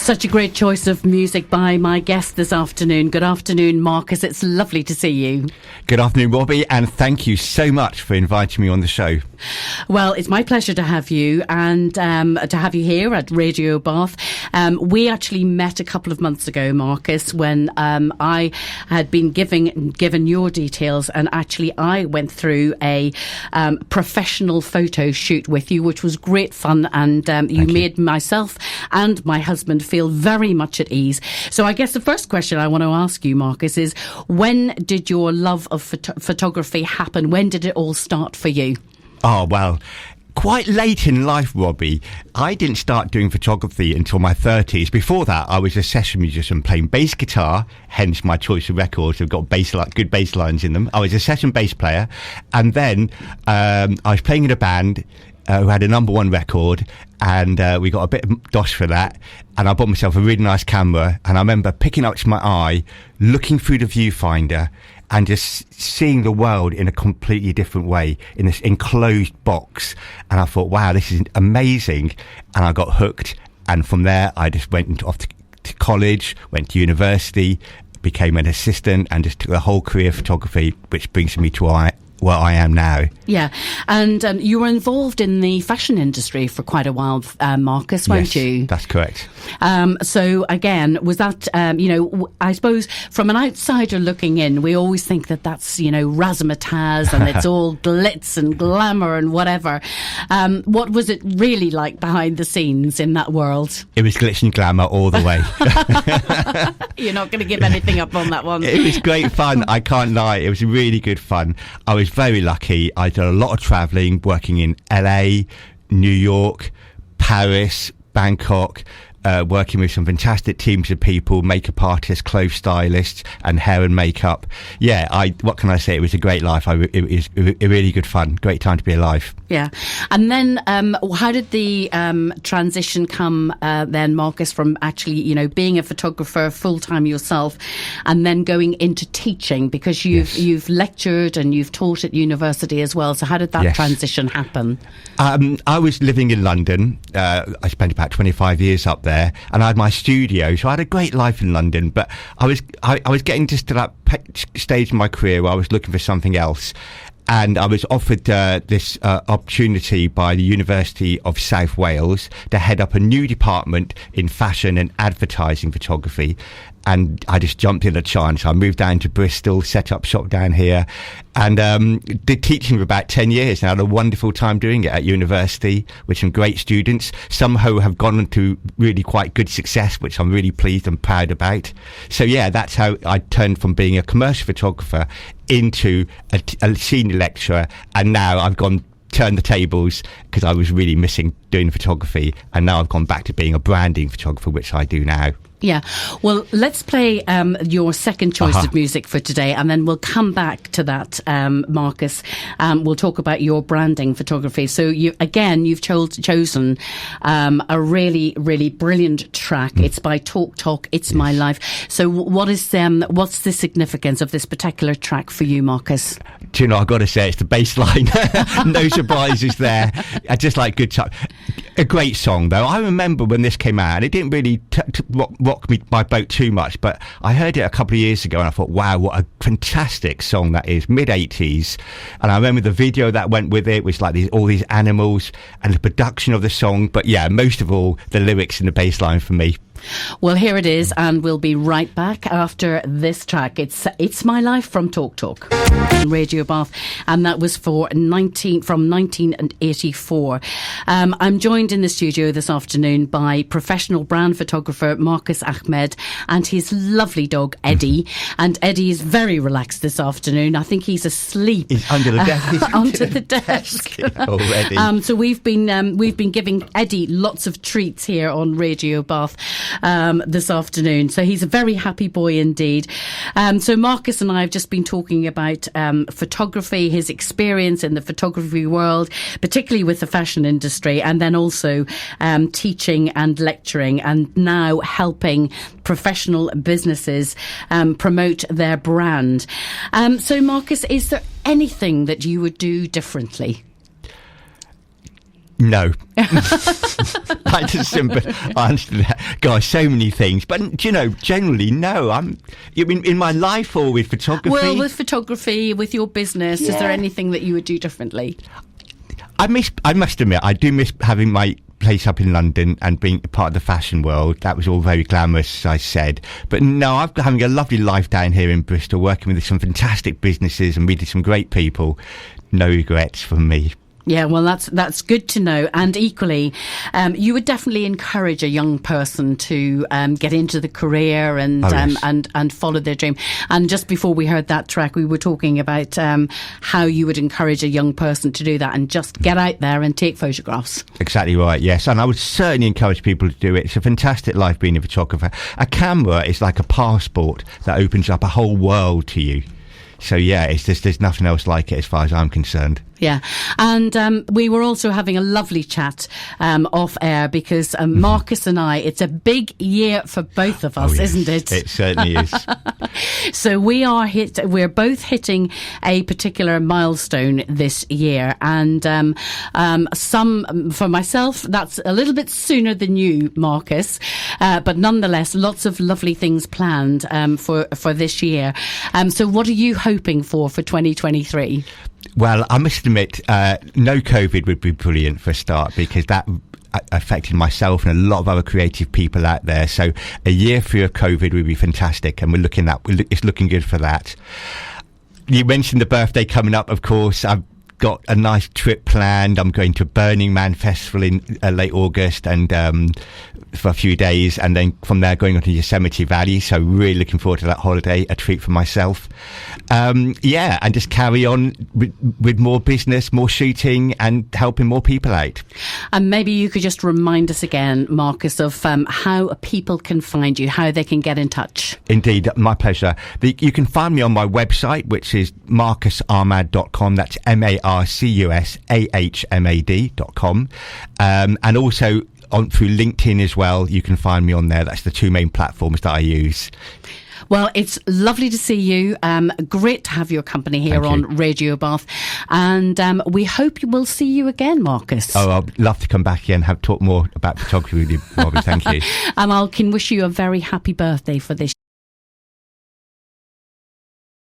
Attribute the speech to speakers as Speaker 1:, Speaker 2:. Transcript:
Speaker 1: Such a great choice of music by my guest this afternoon. Good afternoon, Marcus. It's lovely to see you.
Speaker 2: Good afternoon, Robbie, and thank you so much for inviting me on the show.
Speaker 1: Well, it's my pleasure to have you and to have you here at Radio Bath. We actually met a couple of months ago, Marcus, when I had been given your details, and actually I went through a professional photo shoot with you, which was great fun, and you made myself and my husband feel very much at ease. So I guess the first question I want to ask you, Marcus, is when did your love of photography happen? When did it all start for you?
Speaker 2: Oh, well, quite late in life, Robbie. I didn't start doing photography until my 30s. Before that, I was a session musician playing bass guitar, hence my choice of records have got good bass lines in them. I was a session bass player, and then I was playing in a band who had a #1 record, and we got a bit of dosh for that, and I bought myself a really nice camera, and I remember picking up to my eye, looking through the viewfinder, and just seeing the world in a completely different way, in this enclosed box. And I thought, wow, this is amazing. And I got hooked. And from there, I just went off to college, went to university, became an assistant, and just took the whole career of photography, which brings me to where I am now.
Speaker 1: Yeah, and you were involved in the fashion industry for quite a while, Marcus, weren't you?
Speaker 2: Yes, that's correct.
Speaker 1: So again, was that, I suppose from an outsider looking in, we always think that that's, razzmatazz and it's all glitz and glamour and whatever. What was it really like behind the scenes in that world?
Speaker 2: It was glitz and glamour all the way.
Speaker 1: You're not going to give anything up on that one.
Speaker 2: It was great fun, I can't lie. It was really good fun. I was very lucky. I did a lot of travelling, working in LA, New York, Paris, Bangkok, working with some fantastic teams of people, makeup artists, clothes stylists, and hair and makeup. Yeah, what can I say? It was a great life. It was a really good fun. Great time to be alive.
Speaker 1: Yeah. And then how did the transition come then, Marcus, from actually, being a photographer full-time yourself and then going into teaching? Because you've lectured and you've taught at university as well. So how did that transition happen?
Speaker 2: I was living in London. I spent about 25 years up there, and I had my studio, so I had a great life in London. But I was getting just to that stage in my career where I was looking for something else, and I was offered this opportunity by the University of South Wales to head up a new department in fashion and advertising photography. And I just jumped in a chance. I moved down to Bristol, set up shop down here, and did teaching for about 10 years. And I had a wonderful time doing it at university with some great students. Some who have gone on to really quite good success, which I'm really pleased and proud about. So yeah, that's how I turned from being a commercial photographer into a senior lecturer. And now I've turned the tables because I was really missing doing photography. And now I've gone back to being a branding photographer, which I do now.
Speaker 1: Yeah, well, let's play your second choice of music for today, and then we'll come back to that, Marcus. We'll talk about your branding photography. So you've chosen a really, really brilliant track. It's by Talk Talk, It's My Life. So what's the significance of this particular track for you, Marcus?
Speaker 2: Do you know, I've got to say, it's the bass line. No surprises there. I just like good stuff. A great song, though. I remember when this came out, and it didn't really rock my boat too much, but I heard it a couple of years ago, and I thought, wow, what a fantastic song that is. Mid-80s. And I remember the video that went with it was like all these animals and the production of the song. But yeah, most of all, the lyrics and the bass line for me.
Speaker 1: Well, here it is, and we'll be right back after this track. It's My Life from Talk Talk on Radio Bath, and that was from 1984. I'm joined in the studio this afternoon by professional brand photographer Marcus Ahmed and his lovely dog Eddie. And Eddie is very relaxed this afternoon. I think he's asleep.
Speaker 2: He's under the desk.
Speaker 1: Under the desk
Speaker 2: already.
Speaker 1: So we've been giving Eddie lots of treats here on Radio Bath this afternoon. So he's a very happy boy indeed. So Marcus and I have just been talking about photography, his experience in the photography world, particularly with the fashion industry, and then also teaching and lecturing, and now helping professional businesses promote their brand. So Marcus, is there anything that you would do differently?
Speaker 2: No. That's a simple answer to that. Gosh, so many things. But, generally, no. You mean in my life or with photography?
Speaker 1: Well, with photography, with your business, is there anything that you would do differently?
Speaker 2: I must admit, I do miss having my place up in London and being part of the fashion world. That was all very glamorous, as I said. But no, I'm having a lovely life down here in Bristol, working with some fantastic businesses and meeting some great people. No regrets from me.
Speaker 1: Yeah, well, that's good to know. And equally, you would definitely encourage a young person to get into the career and and follow their dream. And just before we heard that track, we were talking about how you would encourage a young person to do that and just get out there and take photographs.
Speaker 2: Exactly right, yes. And I would certainly encourage people to do it. It's a fantastic life being a photographer. A camera is like a passport that opens up a whole world to you. So, yeah, there's nothing else like it as far as I'm concerned.
Speaker 1: Yeah. And we were also having a lovely chat off air because Marcus and I, it's a big year for both of us, isn't it?
Speaker 2: It certainly is.
Speaker 1: So we're both hitting a particular milestone this year. And for myself, that's a little bit sooner than you, Marcus. But nonetheless, lots of lovely things planned for this year. So what are you hoping for 2023?
Speaker 2: Well, I must admit, no COVID would be brilliant for a start, because that affected myself and a lot of other creative people out there. So a year free of COVID would be fantastic, and it's looking good for that. You mentioned the birthday coming up, of course. I've got a nice trip planned. I'm going to Burning Man Festival in late August and for a few days, and then from there going on to Yosemite Valley. So really looking forward to that holiday, a treat for myself. And just carry on with more business, more shooting, and helping more people out. And
Speaker 1: maybe you could just remind us again, Marcus, of how people can find you, how they can get in touch.
Speaker 2: Indeed, my pleasure. You can find me on my website, which is marcusahmad.com. That's marcusahmad.com. And also through LinkedIn as well. You can find me on there. That's the two main platforms that I use.
Speaker 1: Well, it's lovely to see you. Great to have your company here on Radio Bath. And we hope we'll see you again, Marcus.
Speaker 2: Oh, I'd love to come back again and talk more about photography with you, Robbie. Thank you.
Speaker 1: And I can wish you a very happy birthday for this